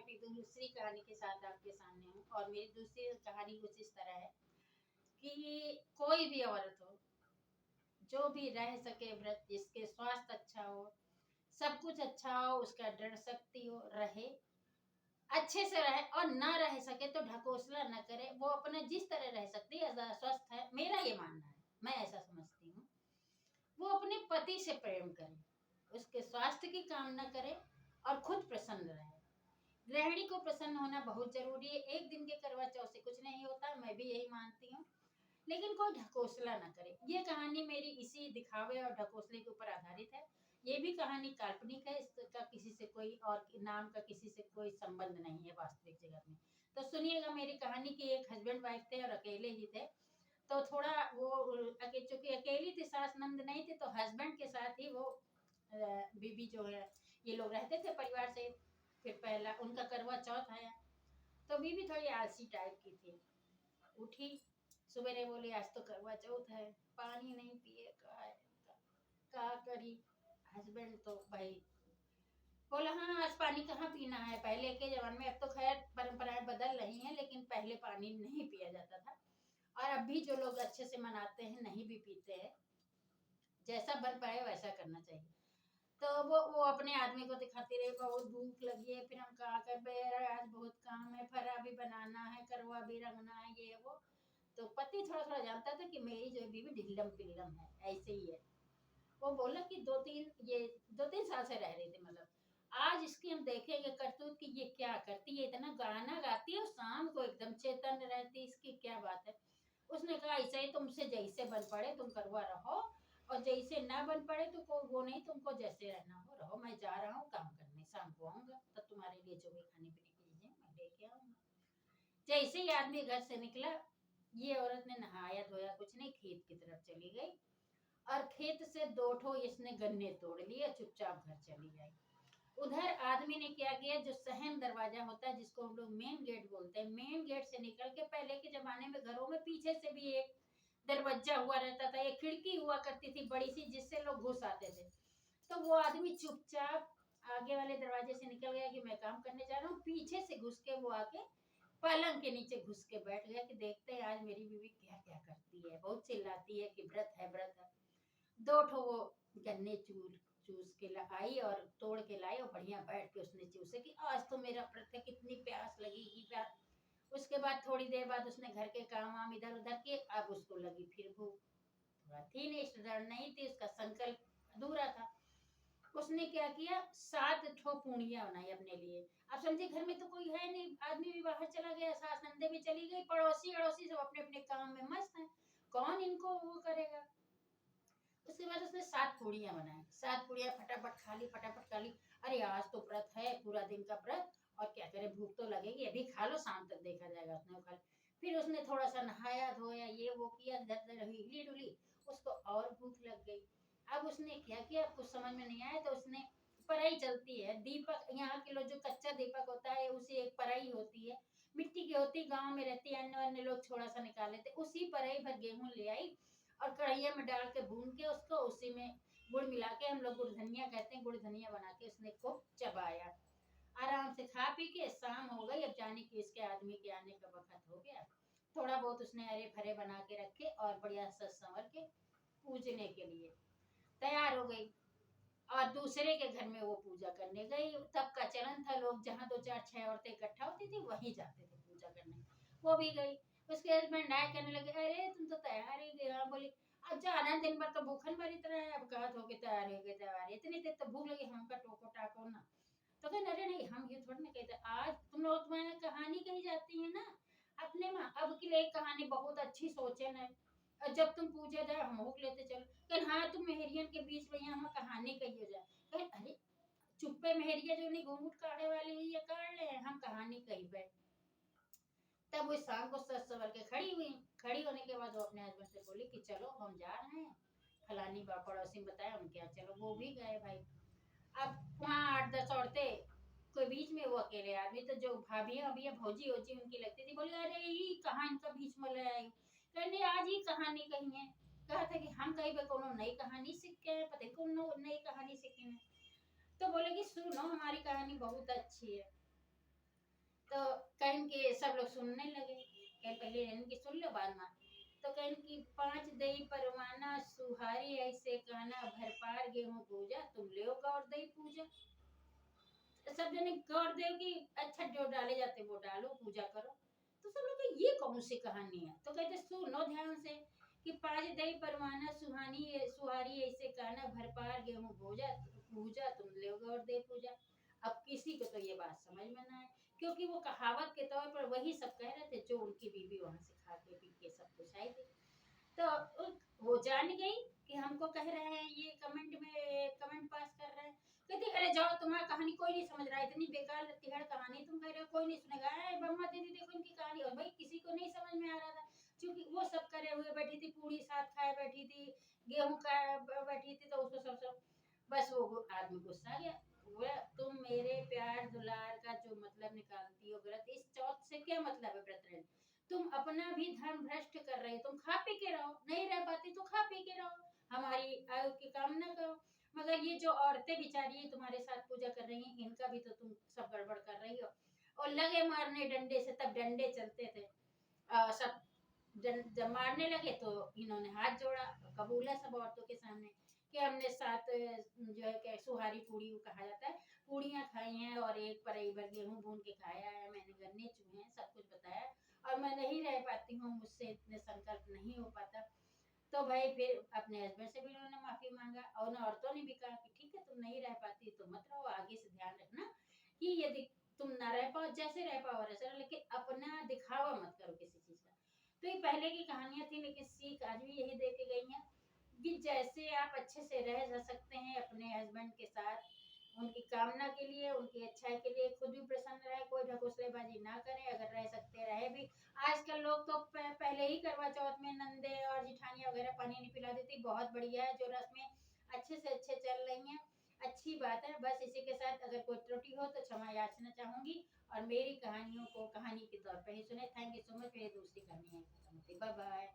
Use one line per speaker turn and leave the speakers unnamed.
अपनी दूसरी कहानी के साथ आपके सामने हूँ। और मेरी दूसरी कहानी कुछ इस तरह है कि कोई भी औरत हो, जो भी रह सके व्रत, जिसके स्वास्थ्य अच्छा हो, सब कुछ अच्छा हो, उसका दृढ़ शक्ति हो, रहे अच्छे से रहे, और ना रह सके तो ढकोसला न करे। वो अपने जिस तरह रह सकती है, स्वस्थ है, मेरा ये मानना है, मैं ऐसा समझती हूँ। वो अपने पति से प्रेम करे, उसके स्वास्थ्य की कामना करे और खुद प्रसन्न रहे। गृहिणी को प्रसन्न होना बहुत जरूरी है। एक दिन के करवा चौथ से कुछ नहीं होता, मैं भी यही मानती हूँ, लेकिन कोई ढकोसला ना करे। ये कहानी मेरी इसी दिखावे और ढकोसले के ऊपर आधारित है। ये भी कहानी काल्पनिक है, इसका किसी से कोई और नाम का किसी से कोई संबंध नहीं है वास्तविक जगत में। तो सुनिएगा मेरी कहानी की। एक हस्बैंड वाइफ थे और अकेले ही थे, तो थोड़ा वो चूंकि अकेली थी, सास नंद नहीं थे, तो हस्बैंड के साथ ही वो बीबी जो है, ये लोग रहते थे परिवार से। फिर पहला उनका करवा चौथ आया, तो बीबी थोड़ी आलसी टाइप की थी। उठी सवेरे, बोली आज तो करवा चौथ है, पानी नहीं पिए, का करी। हस्बैंड तो भाई बोला हाँ आज पानी कहाँ पीना है। पहले के जमाने में, अब तो खैर परंपराएं बदल रही हैं, लेकिन पहले पानी नहीं पिया जाता था। और अब भी जो लोग अच्छे से मनाते हैं, नहीं भी पीते हैं, जैसा बन पाए वैसा करना चाहिए। तो वो अपने आदमी को दिखाती रही, बहुत भूख लगी है, फिर हम कहा कर आज बहुत काम है, फरा भी बनाना है, करवा भी रंगना है, ये वो। तो पति थोड़ा थोड़ा जानता था कि मेरी जो बीवी ढिल्लम पिल्लम है, ऐसे ही है। वो बोला कि दो तीन साल से रह रही थी, मतलब आज इसकी हम देखेंगे करतूत कि ये क्या करती है, इतना गाना गाती है और शाम को एकदम चेतन रहती, इसकी क्या बात है। उसने कहा ऐसा ही तुमसे जैसे बन पड़े तुम करवा रहो, और जैसे ना बन पड़े तो वो नहीं, तुमको जैसे रहना हो रहो। मैं जा रहा हूँ काम करने, शाम को आऊंगा, तब तुम्हारे लिए जो भी खाने पीने की चीजें मैं लेके आऊंगा। जैसे ही आदमी घर से निकला, ये औरत ने नहाया धोया कुछ नहीं, खेत की तरफ चली गई, और खेत से 2 ठो इसने गन्ने तोड़ लिए, चुपचाप घर चली गई। उधर आदमी ने क्या किया, जो सहन दरवाजा होता है, जिसको हम लोग मेन गेट बोलते हैं, मेन गेट से निकल के, पहले के जमाने में घरों में पीछे से भी एक दरवाजा हुआ रहता था, एक खिड़की हुआ करती थी बड़ी सी, जिससे लोग घुस आते थे। तो वो आदमी चुपचाप आगे वाले दरवाजे से निकल गया कि मैं काम करने जा रहा हूँ, पीछे से घुस के वो आके पलंग के नीचे घुस के बैठ गया कि देखते हैं आज मेरी बीवी क्या क्या करती है। बहुत चिल्लाती है कि व्रत है व्रत है। 2 ठो वो गन्ने चूस के लाई और तोड़ के लाई, और बढ़िया बैठ के उसने चूसे कि आज तो मेरा व्रत है, कितनी प्यास लगेगी प्यास। उसके बाद थोड़ी देर बाद उसने घर के काम वाम इधर उधर किए, अब उसको लगी फिर भूख। थोड़ा थी नहीं थी, उसका संकल्प अधूरा था। उसने क्या किया, 7 ठो पूड़ियां बनाई अपने लिए। अब समझे घर में तो कोई है नहीं, आदमी भी बाहर चला गया, सास नंदे भी चली गई, पड़ोसी अड़ोसी सब अपने अपने काम में मस्त है, कौन इनको वो करेगा। उसके बाद उसने 7 पूड़ियां बनाई, 7 पूड़ियां फटाफट खा ली, फटाफट खा ली। अरे आज तो व्रत है, पूरा दिन का व्रत, और क्या करे, भूख तो लगेगी, अभी खा लो, शाम तक देखा जाएगा। उसने खा ली। फिर उसने थोड़ा सा नहाया धोया, ये वो किया, हिली डुली, उसको और भूख लग गई। अब उसने क्या किया, कुछ समझ में नहीं आया, तो उसने पराई चलती है, दीपक, यहाँ के लोग जो कच्चा दीपक होता है, उसी एक पराई होती है, मिट्टी की होती, गांव में रहती है, अन्य अन्य लोग थोड़ा सा निकाल लेते, उसी पराई भर गेहूं ले आई, और कढ़ैया में डाल के भून के उसको, उसी में गुड़ मिला के, हम लोग गुड़ धनिया कहते हैं, गुड़ धनिया बना के उसने खूब चबाया। आराम से खा पी के शाम हो गई, अब जाने की इसके आदमी के आने का वक्त हो गया। थोड़ा बहुत उसने हरे भरे बना के रखे, और बढ़िया सज संवर के पूजने के लिए तैयार हो गई, और दूसरे के घर में वो पूजा करने गई। तब का चलन था, लोग जहाँ 2 4 6 औरतें इकट्ठा होती थी, वहीं जाते थे पूजा करने। वो भी गई। उसके हस्बैंड नाय करने लगे, अरे तुम तो तैयार ही गई। हाँ बोली, अब जाना दिन भर तो भूखन भरी तरह है, अब कहत हो के तैयार हो गए, तैयार इतनी देर तो भूख लगी, हमका टोको टाको ना। तो कहते अरे नहीं, हम ये थोड़ी ना कहते, आज तुम लोग तुम्हारे कहानी कही जाती है ना अपने माँ, अब की एक कहानी बहुत अच्छी सोचे ना, और जब तुम पूछे जाए हम भूख लेते चलो। कल हाँ तुम मेहरियन के बीच में यहाँ कहानी कही हो जाए, कहे अरे चुप्पे मेहरिया जो नहीं घूंघट काढ़े वाली हुई है, काढ़ ले, हम कहानी कही बैठ। तब वो शाम को सच सवर के खड़ी हुई। खड़ी होने के बाद वो अपने हस्बैंड से बोली कि चलो हम जा रहे हैं, फलानी पड़ोसी ने बताया, हम क्या चलो, वो भी गए भाई। अब वहाँ 8 10 औरतें, कोई बीच में वो अकेले आदमी, तो जो भाभियां अभी भौजी होजी उनकी लगती थी, बोले अरे ये कहाँ इनका बीच में ले आई, कहने आज ही कहानी कही है। कहा था कि हम कहीं पे कोनो नई कहानी सीख के आए, पता नहीं कौन नई कहानी सीखी है। तो बोले कि सुनो हमारी कहानी बहुत अच्छी है। तो कहन के सब लोग सुनने लगे, कहे पहले इनकी सुन लो बाद में। तो कहन की 5 दही परवाना सुहारी ऐसे कहना भर पार गेहूं पूजा तुम ले गौर दही पूजा। सब जने गौर देव की अच्छा जो डाले जाते वो डालो पूजा करो। तो सब लोग ये कौन सी कहानी है, तो कहते सुनो ध्यान से कि 5 दही परवाना सुहानी सुहारी ऐसे कहना भर पार गेहूं पूजा पूजा तुम ले गौर दे पूजा। अब किसी को तो ये बात समझ में ना आए, क्योंकि वो कहावत के तौर पर वही सब कह रहे थे जो उनकी बीवी वहां से खा के पी के सब कुछ आई थी। तो वो जान गई कि हमको कह रहे हैं ये कमेंट में कमेंट पास कर रहे हैं। कहती अरे जाओ तुम्हारी कहानी कोई नहीं समझ रहा है, इतनी बेकार तिहड़ कहानी तुम कह रहे हो कोई नहीं सुनेगा। अरे बम्मा दीदी देखो इनकी कहानी, और भाई किसी को नहीं समझ में आ रहा था क्योंकि वो सब करे हुए बैठी थी, पूरी साथ खाए बैठी थी, गेहूं का बैठी थी, तो उसको सब बस वो आदमी गुस्सा गया। वह तुम मेरे प्यार दुलार का जो मतलब निकालती हो व्रत, इस चौथ से क्या मतलब है व्रत रहने, तुम अपना भी धर्म भ्रष्ट कर रहे हो। तुम खा पी के रहो, नहीं रह पाती तो खा पी के रहो, हमारी आयु की कामना करो। मगर ये जो औरतें बेचारी तुम्हारे साथ पूजा कर रही हैं, इनका भी तो तुम सब गड़बड़ कर रही हो। और लगे मारने डंडे से, तब डंडे चलते थे। सब जब मारने लगे तो इन्होंने हाथ जोड़ा, कबूला सब औरतों के सामने कि हमने 7 जो है कि सुहारी पूड़ी कहा जाता है, पूड़ियाँ खाई हैं और एक परई भर गेहूं भून के खाया है, मैंने गन्ने चूहे हैं, सब कुछ बताया और मैं नहीं रह पाती हूँ, मुझसे इतने संकल्प नहीं हो पाता। तो भाई फिर अपने हस्बैंड से भी उन्होंने माफी मांगा और उन औरतों ने भी कहा कि ठीक है तुम नहीं रह पाती तो मत रहो, आगे से ध्यान रखना कि यदि तुम ना रह पाओ जैसे रह पाओ वैसे रहो, लेकिन अपना दिखावा मत करो किसी चीज का। तो ये पहले की कहानियां थी, लेकिन सीख आज भी यही दे के गई हैं कि जैसे आप अच्छे से रह जा सकते हैं अपने हस्बैंड के साथ, उनकी कामना के लिए, उनकी अच्छाई के लिए, खुद भी प्रसन्न रहे, कोई ढकोसलेबाजी ना करें, अगर रह सकते रहे भी। आजकल लोग तो पहले ही करवा चौथ में नंदे और जिठानियां वगैरह पानी नहीं पिला देती, बहुत बढ़िया है जो रस्में अच्छे से अच्छे चल रही हैं, अच्छी बात है। बस इसी के साथ अगर कोई त्रुटि हो तो क्षमा याचना चाहूंगी और मेरी कहानियों को कहानी के तौर पर ही सुने। Thank you so much. फिर दूसरी कहानी है, बाय बाय।